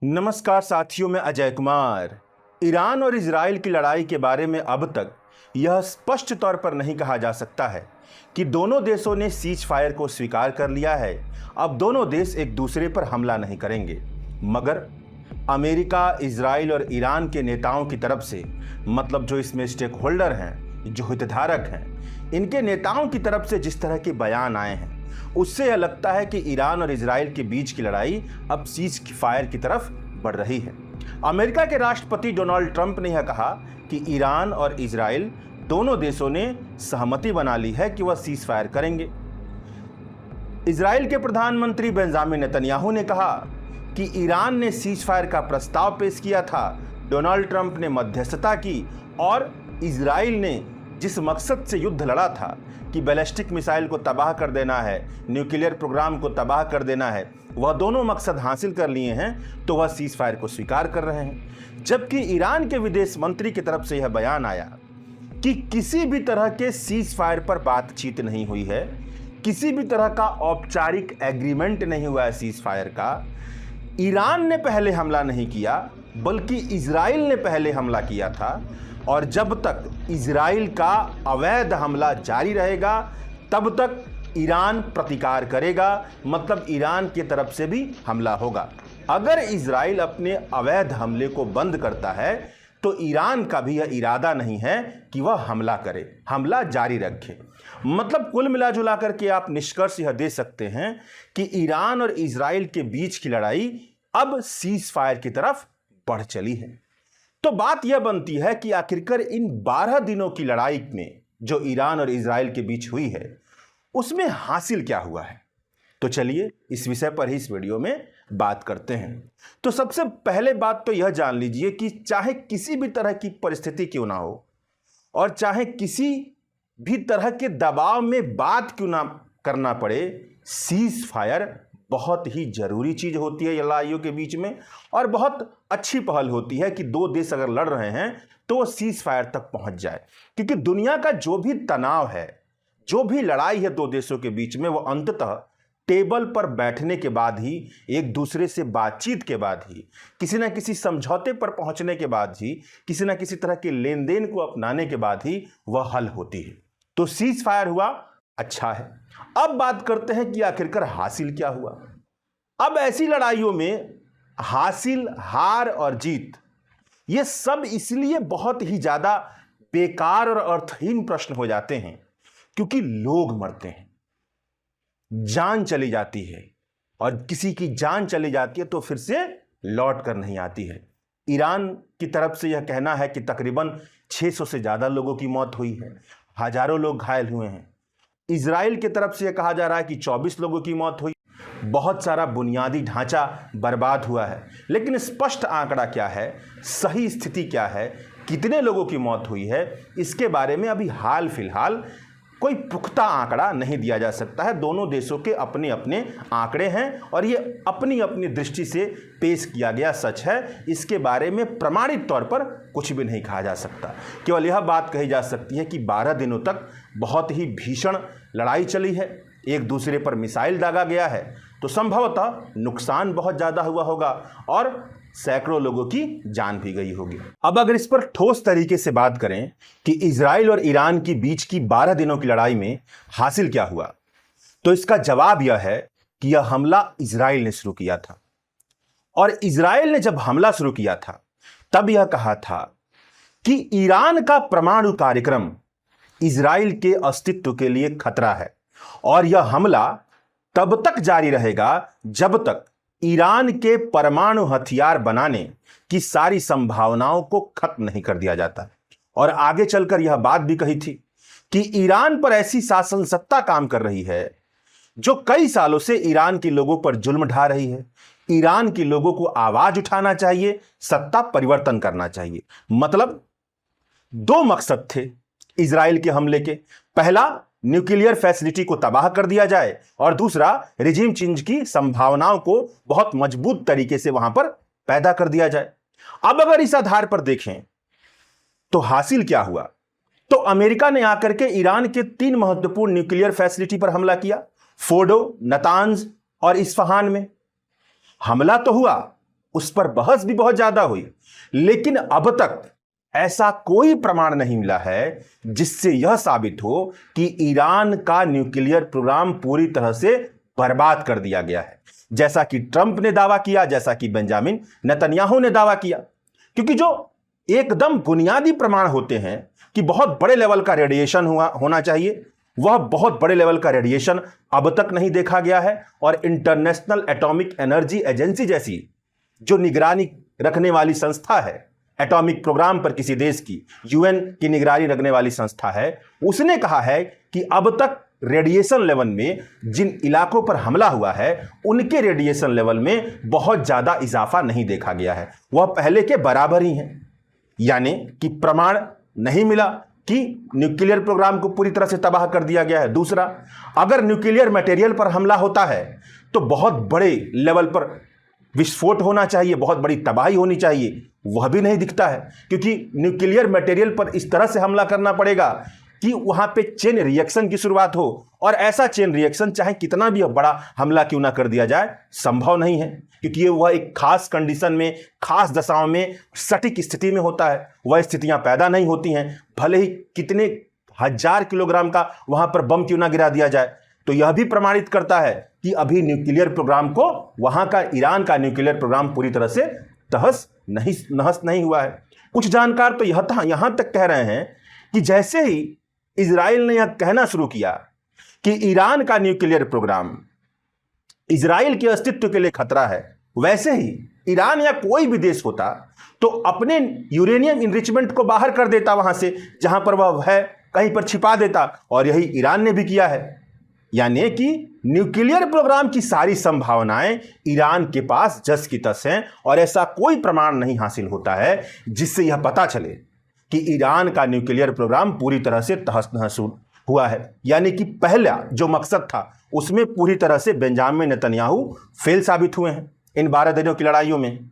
नमस्कार साथियों, मैं अजय कुमार। ईरान और इजराइल की लड़ाई के बारे में अब तक यह स्पष्ट तौर पर नहीं कहा जा सकता है कि दोनों देशों ने सीज फायर को स्वीकार कर लिया है। अब दोनों देश एक दूसरे पर हमला नहीं करेंगे, मगर अमेरिका, इजराइल और ईरान के नेताओं की तरफ से, मतलब जो इसमें स्टेक होल्डर हैं, जो हितधारक हैं, इनके नेताओं की तरफ से जिस तरह के बयान आए हैं, उससे यह लगता है कि ईरान और इजराइल के बीच की लड़ाई अब सीज फायर की तरफ बढ़ रही है। अमेरिका के राष्ट्रपति डोनाल्ड ट्रंप ने यह कहा कि ईरान और इजराइल दोनों देशों ने सहमति बना ली है कि वह सीज फायर करेंगे। इजराइल के प्रधानमंत्री बेंजामिन नेतन्याहू ने कहा कि ईरान ने सीज फायर का प्रस्ताव पेश किया था, डोनाल्ड ट्रंप ने मध्यस्थता की और इजराइल ने जिस मकसद से युद्ध लड़ा था कि बैलिस्टिक मिसाइल को तबाह कर देना है, न्यूक्लियर प्रोग्राम को तबाह कर देना है, वह दोनों मकसद हासिल कर लिए हैं, तो वह सीज फायर को स्वीकार कर रहे हैं। जबकि ईरान के विदेश मंत्री की तरफ से यह बयान आया कि किसी भी तरह के सीज फायर पर बातचीत नहीं हुई है, किसी भी तरह का औपचारिक एग्रीमेंट नहीं हुआ है सीज फायर का। ईरान ने पहले हमला नहीं किया, बल्कि इजराइल ने पहले हमला किया था, और जब तक इजराइल का अवैध हमला जारी रहेगा तब तक ईरान प्रतिकार करेगा, मतलब ईरान की तरफ से भी हमला होगा। अगर इजराइल अपने अवैध हमले को बंद करता है तो ईरान का भी यह इरादा नहीं है कि वह हमला करे, हमला जारी रखे। मतलब कुल मिलाजुला करके आप निष्कर्ष यह दे सकते हैं कि ईरान और इजराइल के बीच की लड़ाई अब सीज फायर की तरफ बढ़ चली है। तो बात यह बनती है कि आखिरकार इन 12 दिनों की लड़ाई में जो ईरान और इजराइल के बीच हुई है, उसमें हासिल क्या हुआ है। तो चलिए इस विषय पर ही इस वीडियो में बात करते हैं। तो सबसे पहले बात तो यह जान लीजिए कि चाहे किसी भी तरह की परिस्थिति क्यों ना हो और चाहे किसी भी तरह के दबाव में बात क्यों ना करना पड़े, सीज फायर बहुत ही जरूरी चीज होती है लड़ाइयों के बीच में, और बहुत अच्छी पहल होती है कि दो देश अगर लड़ रहे हैं तो वो सीज फायर तक पहुंच जाए। क्योंकि दुनिया का जो भी तनाव है, जो भी लड़ाई है दो देशों के बीच में, वो अंततः टेबल पर बैठने के बाद ही, एक दूसरे से बातचीत के बाद ही, किसी न किसी समझौते पर पहुंचने के बाद ही, किसी न किसी तरह के लेन देन को अपनाने के बाद ही वह हल होती है। तो सीज फायर हुआ, अच्छा है। अब बात करते हैं कि आखिरकार हासिल क्या हुआ। अब ऐसी लड़ाइयों में हासिल, हार और जीत, ये सब इसलिए बहुत ही ज्यादा बेकार और अर्थहीन प्रश्न हो जाते हैं क्योंकि लोग मरते हैं, जान चली जाती है, और किसी की जान चली जाती है तो फिर से लौट कर नहीं आती है। ईरान की तरफ से यह कहना है कि तकरीबन 600 से ज्यादा लोगों की मौत हुई है, हजारों लोग घायल हुए हैं। इजराइल की तरफ से यह कहा जा रहा है कि 24 लोगों की मौत हुई, बहुत सारा बुनियादी ढांचा बर्बाद हुआ है। लेकिन स्पष्ट आंकड़ा क्या है, सही स्थिति क्या है, कितने लोगों की मौत हुई है, इसके बारे में अभी हाल फिलहाल कोई पुख्ता आंकड़ा नहीं दिया जा सकता है। दोनों देशों के अपने अपने आंकड़े हैं और ये अपनी अपनी दृष्टि से पेश किया गया सच है। इसके बारे में प्रमाणित तौर पर कुछ भी नहीं कहा जा सकता। केवल यह बात कही जा सकती है कि 12 दिनों तक बहुत ही भीषण लड़ाई चली है, एक दूसरे पर मिसाइल दागा गया है, तो संभवतः नुकसान बहुत ज़्यादा हुआ होगा और सैकड़ों लोगों की जान भी गई होगी। अब अगर इस पर ठोस तरीके से बात करें कि इजराइल और ईरान के बीच की 12 दिनों की लड़ाई में हासिल क्या हुआ, तो इसका जवाब यह है कि यह हमला इजराइल ने शुरू किया था। और इजराइल ने जब हमला शुरू किया था तब यह कहा था कि ईरान का परमाणु कार्यक्रम इजराइल के अस्तित्व के लिए खतरा है, और यह हमला तब तक जारी रहेगा जब तक ईरान के परमाणु हथियार बनाने की सारी संभावनाओं को खत्म नहीं कर दिया जाता। और आगे चलकर यह बात भी कही थी कि ईरान पर ऐसी शासन सत्ता काम कर रही है जो कई सालों से ईरान के लोगों पर जुल्म ढा रही है। ईरान के लोगों को आवाज उठाना चाहिए, सत्ता परिवर्तन करना चाहिए। मतलब दो मकसद थे इजराइल के हमले के, पहला न्यूक्लियर फैसिलिटी को तबाह कर दिया जाए, और दूसरा रिजीम चेंज की संभावनाओं को बहुत मजबूत तरीके से वहां पर पैदा कर दिया जाए। अब अगर इस आधार पर देखें तो हासिल क्या हुआ, तो अमेरिका ने आकर के ईरान के 3 महत्वपूर्ण न्यूक्लियर फैसिलिटी पर हमला किया, फोर्डो, नतांज और इस्फहान में। हमला तो हुआ, उस पर बहस भी बहुत ज्यादा हुई, लेकिन अब तक ऐसा कोई प्रमाण नहीं मिला है जिससे यह साबित हो कि ईरान का न्यूक्लियर प्रोग्राम पूरी तरह से बर्बाद कर दिया गया है, जैसा कि ट्रंप ने दावा किया, जैसा कि बेंजामिन नेतन्याहू ने दावा किया। क्योंकि जो एकदम बुनियादी प्रमाण होते हैं कि बहुत बड़े लेवल का रेडिएशन होना चाहिए, वह बहुत बड़े लेवल का रेडिएशन अब तक नहीं देखा गया है। और इंटरनेशनल एटॉमिक एनर्जी एजेंसी जैसी जो निगरानी रखने वाली संस्था है, एटॉमिक प्रोग्राम पर किसी देश की, यूएन की निगरानी रखने वाली संस्था है, उसने कहा है कि अब तक रेडिएशन लेवल में जिन इलाकों पर हमला हुआ है उनके रेडिएशन लेवल में बहुत ज्यादा इजाफा नहीं देखा गया है, वह पहले के बराबर ही है। यानी कि प्रमाण नहीं मिला कि न्यूक्लियर प्रोग्राम को पूरी तरह से तबाह कर दिया गया है। दूसरा, अगर न्यूक्लियर मटेरियल पर हमला होता है तो बहुत बड़े लेवल पर विस्फोट होना चाहिए, बहुत बड़ी तबाही होनी चाहिए, वह भी नहीं दिखता है। क्योंकि न्यूक्लियर मटेरियल पर इस तरह से हमला करना पड़ेगा कि वहां पे चेन रिएक्शन की शुरुआत हो, और ऐसा चेन रिएक्शन चाहे कितना भी बड़ा हमला क्यों ना कर दिया जाए संभव नहीं है, क्योंकि वह एक खास कंडीशन में, खास दशाओं में, सटीक स्थिति में होता है। वह स्थितियां पैदा नहीं होती हैं भले ही कितने 1000 किलोग्राम का वहां पर बम क्यों ना गिरा दिया जाए। तो यह भी प्रमाणित करता है कि अभी न्यूक्लियर प्रोग्राम को, वहां का ईरान का न्यूक्लियर प्रोग्राम पूरी तरह से तहस नहस नहीं हुआ है। कुछ जानकार तो यहां तक कह रहे हैं कि जैसे ही इजराइल ने यह कहना शुरू किया कि ईरान का न्यूक्लियर प्रोग्राम इजराइल के अस्तित्व के लिए खतरा है, वैसे ही ईरान या कोई भी देश होता तो अपने यूरेनियम इनरिचमेंट को बाहर कर देता वहां से, जहां पर वह है कहीं पर छिपा देता, और यही ईरान ने भी किया है। यानी कि न्यूक्लियर प्रोग्राम की सारी संभावनाएं ईरान के पास जस की तस हैं, और ऐसा कोई प्रमाण नहीं हासिल होता है जिससे यह पता चले कि ईरान का न्यूक्लियर प्रोग्राम पूरी तरह से तहस नहस हुआ है। यानी कि पहला जो मकसद था उसमें पूरी तरह से बेंजामिन नेतन्याहू फेल साबित हुए हैं इन 12 दिनों की लड़ाइयों में।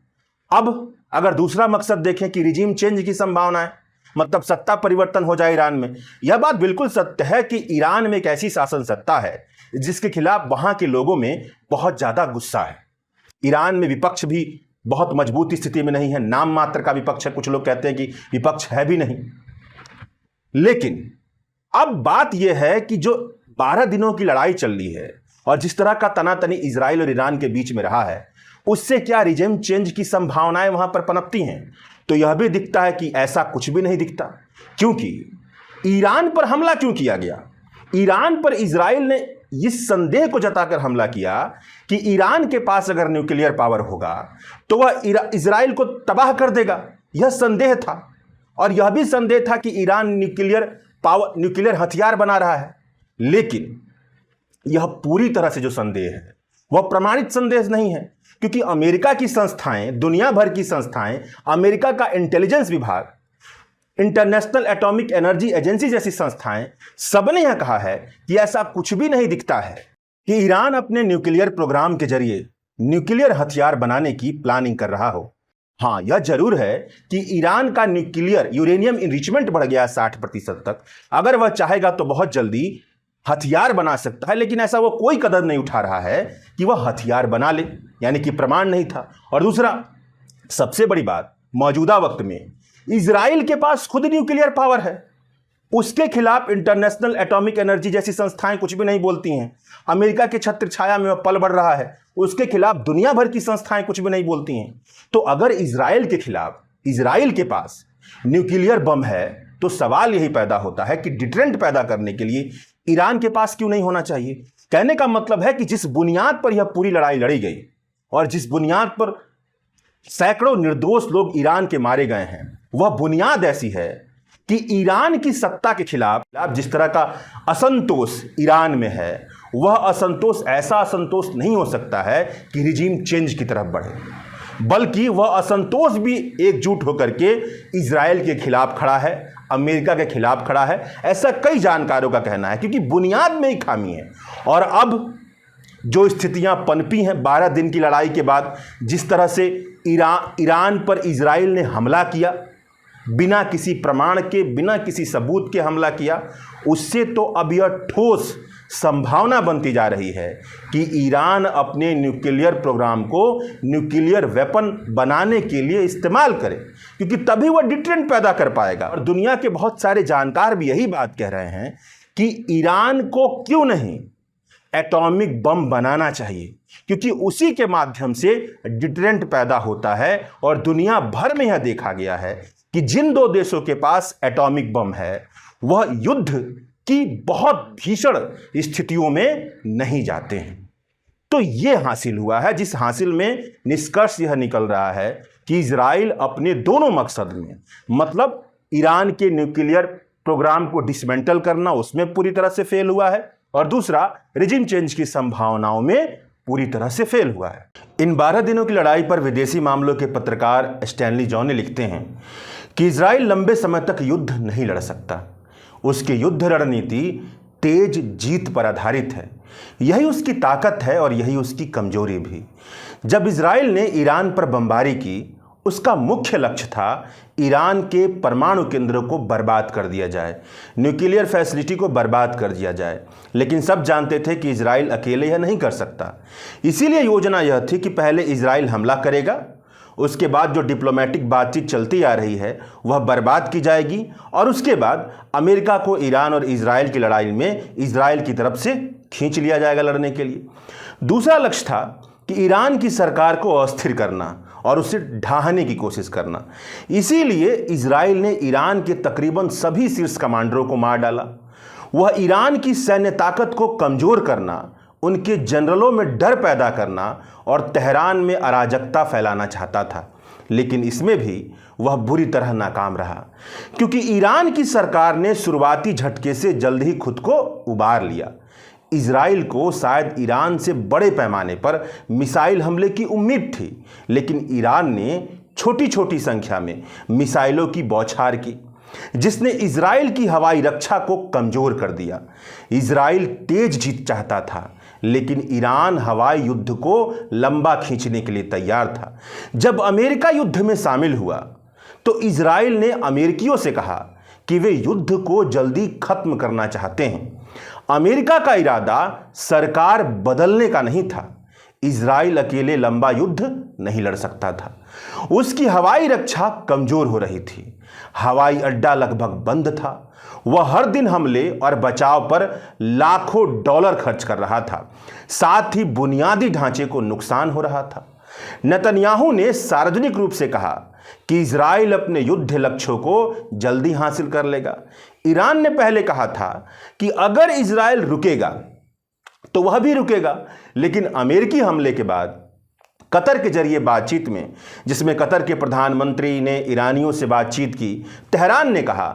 अब अगर दूसरा मकसद देखें कि रिजीम चेंज की संभावना है, मतलब सत्ता परिवर्तन हो जाए ईरान में, यह बात बिल्कुल सत्य है कि ईरान में एक ऐसी शासन सत्ता है जिसके खिलाफ वहां के लोगों में बहुत ज्यादा गुस्सा है। ईरान में विपक्ष भी बहुत मजबूत स्थिति में नहीं है, नाम मात्र का विपक्ष है, कुछ लोग कहते हैं कि विपक्ष है भी नहीं। लेकिन अब बात यह है कि जो 12 दिनों की लड़ाई चल रही है और जिस तरह का तनातनी इजराइल और ईरान के बीच में रहा है, उससे क्या रिजीम चेंज की संभावनाएं वहां पर पनपती हैं? तो यह भी दिखता है कि ऐसा कुछ भी नहीं दिखता। क्योंकि ईरान पर हमला क्यों किया गया? ईरान पर इजराइल ने इस संदेह को जताकर हमला किया कि ईरान के पास अगर न्यूक्लियर पावर होगा तो वह इजराइल को तबाह कर देगा। यह संदेह था, और यह भी संदेह था कि ईरान न्यूक्लियर हथियार बना रहा है। लेकिन यह पूरी तरह से जो संदेह है वह प्रमाणित संदेह नहीं है, क्योंकि अमेरिका की संस्थाएं, दुनिया भर की संस्थाएं, अमेरिका का इंटेलिजेंस विभाग, इंटरनेशनल एटॉमिक एनर्जी एजेंसी जैसी संस्थाएं, सबने यह कहा है कि ऐसा कुछ भी नहीं दिखता है कि ईरान अपने न्यूक्लियर प्रोग्राम के जरिए न्यूक्लियर हथियार बनाने की प्लानिंग कर रहा हो। हाँ, यह जरूर है कि ईरान का न्यूक्लियर यूरेनियम इनरिचमेंट बढ़ गया 60% तक। अगर वह चाहेगा तो बहुत जल्दी हथियार बना सकता है, लेकिन ऐसा वो कोई कदम नहीं उठा रहा है कि वह हथियार बना ले, यानी कि प्रमाण नहीं था। और दूसरा, सबसे बड़ी बात, मौजूदा वक्त में इजराइल के पास खुद न्यूक्लियर पावर है, उसके खिलाफ इंटरनेशनल एटॉमिक एनर्जी जैसी संस्थाएं कुछ भी नहीं बोलती हैं। अमेरिका के छत्र छाया में वह पल बढ़ रहा है, उसके खिलाफ दुनिया भर की संस्थाएं कुछ भी नहीं बोलती हैं। तो अगर इजराइल के खिलाफ इजराइल के पास न्यूक्लियर बम है तो सवाल यही पैदा होता है कि डिटरेंट पैदा करने के लिए ईरान के पास क्यों नहीं होना चाहिए। कहने का मतलब है कि जिस बुनियाद पर यह पूरी लड़ाई लड़ी गई और जिस बुनियाद पर सैकड़ों निर्दोष लोग ईरान के मारे गए हैं, वह बुनियाद ऐसी है कि ईरान की सत्ता के खिलाफ जिस तरह का असंतोष ईरान में है, वह असंतोष ऐसा असंतोष नहीं हो सकता है कि रिजीम चेंज की तरफ बढ़े, बल्कि वह असंतोष भी एकजुट होकर के इजराइल के खिलाफ खड़ा है, अमेरिका के खिलाफ खड़ा है। ऐसा कई जानकारों का कहना है, क्योंकि बुनियाद में ही खामी है। और अब जो स्थितियां पनपी हैं 12 दिन की लड़ाई के बाद, जिस तरह से ईरान पर इजराइल ने हमला किया, बिना किसी प्रमाण के, बिना किसी सबूत के हमला किया, उससे तो अब यह ठोस संभावना बनती जा रही है कि ईरान अपने न्यूक्लियर प्रोग्राम को न्यूक्लियर वेपन बनाने के लिए इस्तेमाल करे, क्योंकि तभी वह डिटरेंट पैदा कर पाएगा। और दुनिया के बहुत सारे जानकार भी यही बात कह रहे हैं कि ईरान को क्यों नहीं एटॉमिक बम बनाना चाहिए, क्योंकि उसी के माध्यम से डिटरेंट पैदा होता है। और दुनिया भर में यह देखा गया है कि जिन दो देशों के पास एटॉमिक बम है वह युद्ध की बहुत भीषण स्थितियों में नहीं जाते हैं। तो यह हासिल हुआ है, जिस हासिल में निष्कर्ष यह निकल रहा है कि इजराइल अपने दोनों मकसद में, मतलब ईरान के न्यूक्लियर प्रोग्राम को डिसमेंटल करना, उसमें पूरी तरह से फेल हुआ है, और दूसरा रिजिम चेंज की संभावनाओं में पूरी तरह से फेल हुआ है। इन 12 दिनों की लड़ाई पर विदेशी मामलों के पत्रकार स्टैनली जॉन लिखते हैं कि इजराइल लंबे समय तक युद्ध नहीं लड़ सकता। उसकी युद्ध रणनीति तेज जीत पर आधारित है। यही उसकी ताकत है और यही उसकी कमजोरी भी। जब इजराइल ने ईरान पर बमबारी की, उसका मुख्य लक्ष्य था ईरान के परमाणु केंद्रों को बर्बाद कर दिया जाए, न्यूक्लियर फैसिलिटी को बर्बाद कर दिया जाए। लेकिन सब जानते थे कि इजराइल अकेले यह नहीं कर सकता। इसीलिए योजना यह थी कि पहले इजराइल हमला करेगा, उसके बाद जो डिप्लोमेटिक बातचीत चलती आ रही है वह बर्बाद की जाएगी, और उसके बाद अमेरिका को ईरान और इजराइल की लड़ाई में इजराइल की तरफ से खींच लिया जाएगा लड़ने के लिए। दूसरा लक्ष्य था कि ईरान की सरकार को अस्थिर करना और उसे ढाहने की कोशिश करना। इसीलिए इजराइल ने ईरान के तकरीबन सभी शीर्ष कमांडरों को मार डाला। वह ईरान की सैन्य ताकत को कमजोर करना, उनके जनरलों में डर पैदा करना और तेहरान में अराजकता फैलाना चाहता था। लेकिन इसमें भी वह बुरी तरह नाकाम रहा, क्योंकि ईरान की सरकार ने शुरुआती झटके से जल्द ही खुद को उबार लिया। इजराइल को शायद ईरान से बड़े पैमाने पर मिसाइल हमले की उम्मीद थी, लेकिन ईरान ने छोटी छोटी संख्या में मिसाइलों की बौछार की, जिसने इजराइल की हवाई रक्षा को कमजोर कर दिया। इजराइल तेज जीत चाहता था, लेकिन ईरान हवाई युद्ध को लंबा खींचने के लिए तैयार था। जब अमेरिका युद्ध में शामिल हुआ तो इजराइल ने अमेरिकियों से कहा कि वे युद्ध को जल्दी खत्म करना चाहते हैं। अमेरिका का इरादा सरकार बदलने का नहीं था। इजराइल अकेले लंबा युद्ध नहीं लड़ सकता था। उसकी हवाई रक्षा कमजोर हो रही थी। हवाई अड्डा लगभग बंद था। वह हर दिन हमले और बचाव पर लाखों डॉलर खर्च कर रहा था। साथ ही बुनियादी ढांचे को नुकसान हो रहा था। नेतन्याहू ने सार्वजनिक रूप से कहा कि इजराइल अपने युद्ध लक्ष्यों को जल्दी हासिल कर लेगा। ईरान ने पहले कहा था कि अगर इजराइल रुकेगा तो वह भी रुकेगा, लेकिन अमेरिकी हमले के बाद कतर के जरिए बातचीत में, जिसमें कतर के प्रधानमंत्री ने ईरानियों से बातचीत की, तेहरान ने कहा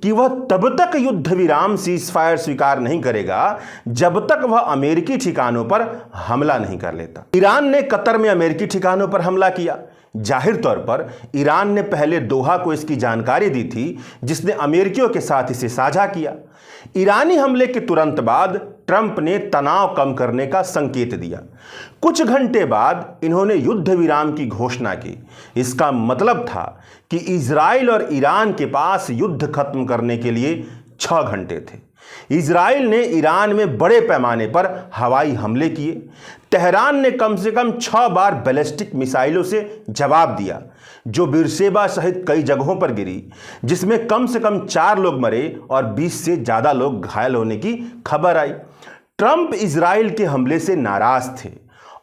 कि वह तब तक युद्ध विराम सीज़फायर स्वीकार नहीं करेगा जब तक वह अमेरिकी ठिकानों पर हमला नहीं कर लेता। ईरान ने कतर में अमेरिकी ठिकानों पर हमला किया। जाहिर तौर पर ईरान ने पहले दोहा को इसकी जानकारी दी थी, जिसने अमेरिकियों के साथ इसे साझा किया। ईरानी हमले के तुरंत बाद ट्रंप ने तनाव कम करने का संकेत दिया। कुछ घंटे बाद इन्होंने युद्ध विराम की घोषणा की। इसका मतलब था कि इजराइल और ईरान के पास युद्ध खत्म करने के लिए 6 घंटे थे। इजराइल ने ईरान में बड़े पैमाने पर हवाई हमले किए। तेहरान ने कम से कम 6 बार बैलिस्टिक मिसाइलों से जवाब दिया, जो बीरशेबा सहित कई जगहों पर गिरी, जिसमें कम से कम 4 लोग मरे और 20 से ज़्यादा लोग घायल होने की खबर आई। ट्रंप इजराइल के हमले से नाराज थे,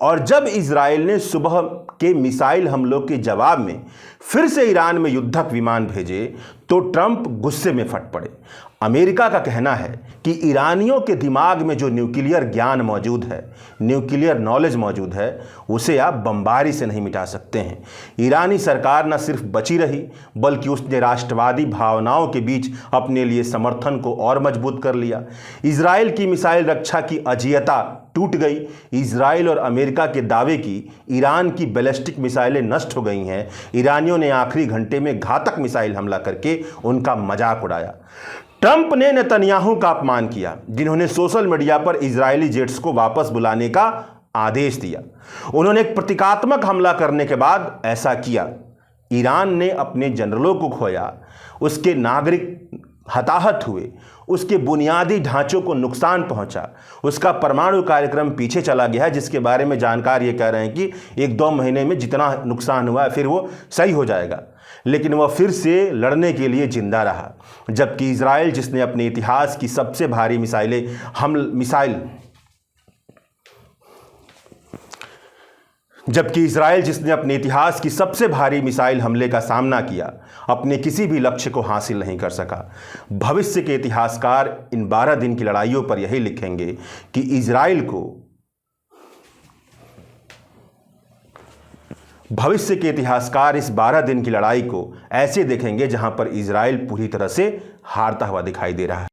और जब इजराइल ने सुबह के मिसाइल हमलों के जवाब में फिर से ईरान में युद्धक विमान भेजे तो ट्रंप गुस्से में फट पड़े। अमेरिका का कहना है कि ईरानियों के दिमाग में जो न्यूक्लियर ज्ञान मौजूद है, न्यूक्लियर नॉलेज मौजूद है, उसे आप बमबारी से नहीं मिटा सकते हैं। ईरानी सरकार न सिर्फ बची रही, बल्कि उसने राष्ट्रवादी भावनाओं के बीच अपने लिए समर्थन को और मजबूत कर लिया। इजराइल की मिसाइल रक्षा की अजेयता टूट गई। इजराइल और अमेरिका के दावे की ईरान की बैलिस्टिक मिसाइलें नष्ट हो गई हैं। ईरानियों ने आखिरी घंटे में घातक मिसाइल हमला करके उनका मजाक उड़ाया। ट्रंप ने नेतन्याहू का अपमान किया, जिन्होंने सोशल मीडिया पर इजरायली जेट्स को वापस बुलाने का आदेश दिया। उन्होंने एक प्रतीकात्मक हमला करने के बाद ऐसा किया। ईरान ने अपने जनरलों को खोया, उसके नागरिक हताहत हुए, उसके बुनियादी ढांचों को नुकसान पहुंचा, उसका परमाणु कार्यक्रम पीछे चला गया है, जिसके बारे में जानकार ये कह रहे हैं कि 1-2 महीने में जितना नुकसान हुआ है फिर वो सही हो जाएगा। लेकिन वह फिर से लड़ने के लिए जिंदा रहा। जबकि इजराइल, जिसने अपने इतिहास की सबसे भारी मिसाइल हमले का सामना किया, अपने किसी भी लक्ष्य को हासिल नहीं कर सका। भविष्य के इतिहासकार इन 12 दिन की लड़ाइयों पर यही लिखेंगे कि इजराइल भविष्य के इतिहासकार इस 12 दिन की लड़ाई को ऐसे देखेंगे जहां पर इजराइल पूरी तरह से हारता हुआ दिखाई दे रहा है।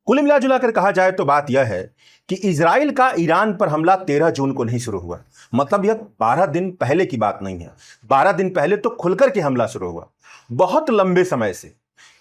कुल मिलाजुलाकर कहा जाए तो बात यह है कि इजराइल का ईरान पर हमला 13 जून को नहीं शुरू हुआ। मतलब यह 12 दिन पहले की बात नहीं है। 12 दिन पहले तो खुलकर के हमला शुरू हुआ। बहुत लंबे समय से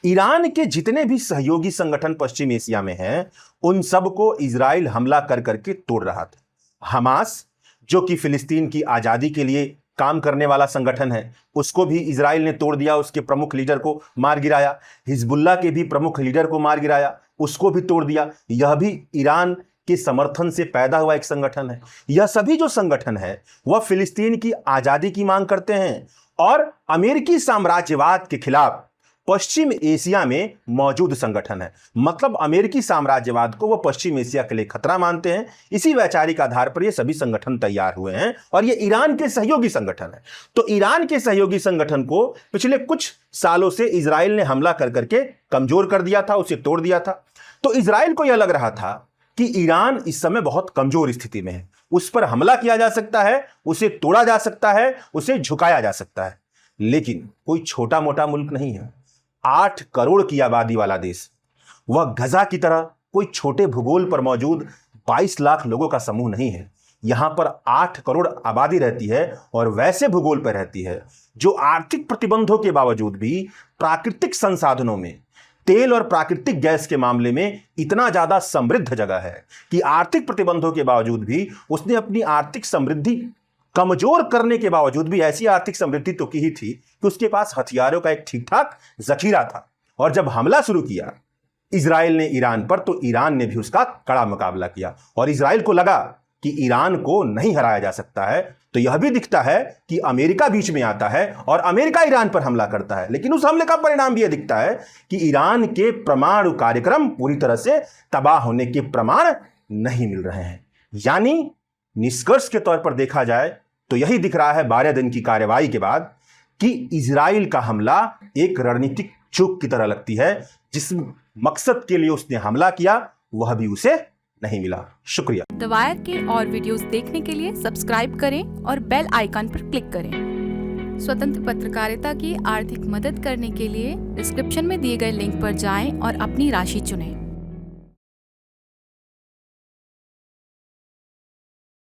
ईरान के जितने भी सहयोगी संगठन पश्चिम एशिया में हैं, उन सबको इजराइल हमला कर करके तोड़ रहा था। हमास, जो कि फिलिस्तीन की आजादी के लिए काम करने वाला संगठन है, उसको भी इजराइल ने तोड़ दिया, उसके प्रमुख लीडर को मार गिराया। हिजबुल्लाह के भी प्रमुख लीडर को मार गिराया, उसको भी तोड़ दिया। यह भी ईरान के समर्थन से पैदा हुआ एक संगठन है। यह सभी जो संगठन है वह फिलिस्तीन की आजादी की मांग करते हैं और अमेरिकी साम्राज्यवाद के खिलाफ पश्चिम एशिया में मौजूद संगठन है। मतलब अमेरिकी साम्राज्यवाद को वो पश्चिम एशिया के लिए खतरा मानते हैं। इसी वैचारिक आधार पर ये सभी संगठन तैयार हुए हैं और ये ईरान के सहयोगी संगठन है। तो ईरान के सहयोगी संगठन को पिछले कुछ सालों से इजराइल ने हमला कर करके कमजोर कर दिया था, उसे तोड़ दिया था। तो इजराइल को यह लग रहा था कि ईरान इस समय बहुत कमजोर स्थिति में है, उस पर हमला किया जा सकता है, उसे तोड़ा जा सकता है, उसे झुकाया जा सकता है। लेकिन कोई छोटा मोटा मुल्क नहीं है, 8 करोड़ की आबादी वाला देश, वह गजा की तरह कोई छोटे भूगोल पर मौजूद 22 लाख लोगों का समूह नहीं है। यहां पर 8 करोड़ आबादी रहती है और वैसे भूगोल पर रहती है जो आर्थिक प्रतिबंधों के बावजूद भी प्राकृतिक संसाधनों में, तेल और प्राकृतिक गैस के मामले में इतना ज्यादा समृद्ध जगह है कि आर्थिक प्रतिबंधों के बावजूद भी उसने अपनी आर्थिक समृद्धि कमजोर करने के बावजूद भी ऐसी आर्थिक समृद्धि तो की ही थी कि उसके पास हथियारों का एक ठीक ठाक जखीरा था। और जब हमला शुरू किया इजराइल ने ईरान पर, तो ईरान ने भी उसका कड़ा मुकाबला किया और इजराइल को लगा कि ईरान को नहीं हराया जा सकता है। तो यह भी दिखता है कि अमेरिका बीच में आता है और अमेरिका ईरान पर हमला करता है। लेकिन उस हमले का परिणाम भी यह दिखता है कि ईरान के परमाणु कार्यक्रम पूरी तरह से तबाह होने के प्रमाण नहीं मिल रहे हैं। यानी निष्कर्ष के तौर पर देखा जाए तो यही दिख रहा है 12 दिन की कार्रवाई के बाद कि इजराइल का हमला एक रणनीतिक चूक की तरह लगती है। जिस मकसद के लिए उसने हमला किया वह भी उसे नहीं मिला। शुक्रिया। द वायर के और वीडियोस देखने के लिए सब्सक्राइब करें और बेल आइकन पर क्लिक करें। स्वतंत्र पत्रकारिता की आर्थिक मदद करने के लिए डिस्क्रिप्शन में दिए गए लिंक पर जाएं और अपनी राशि चुनें।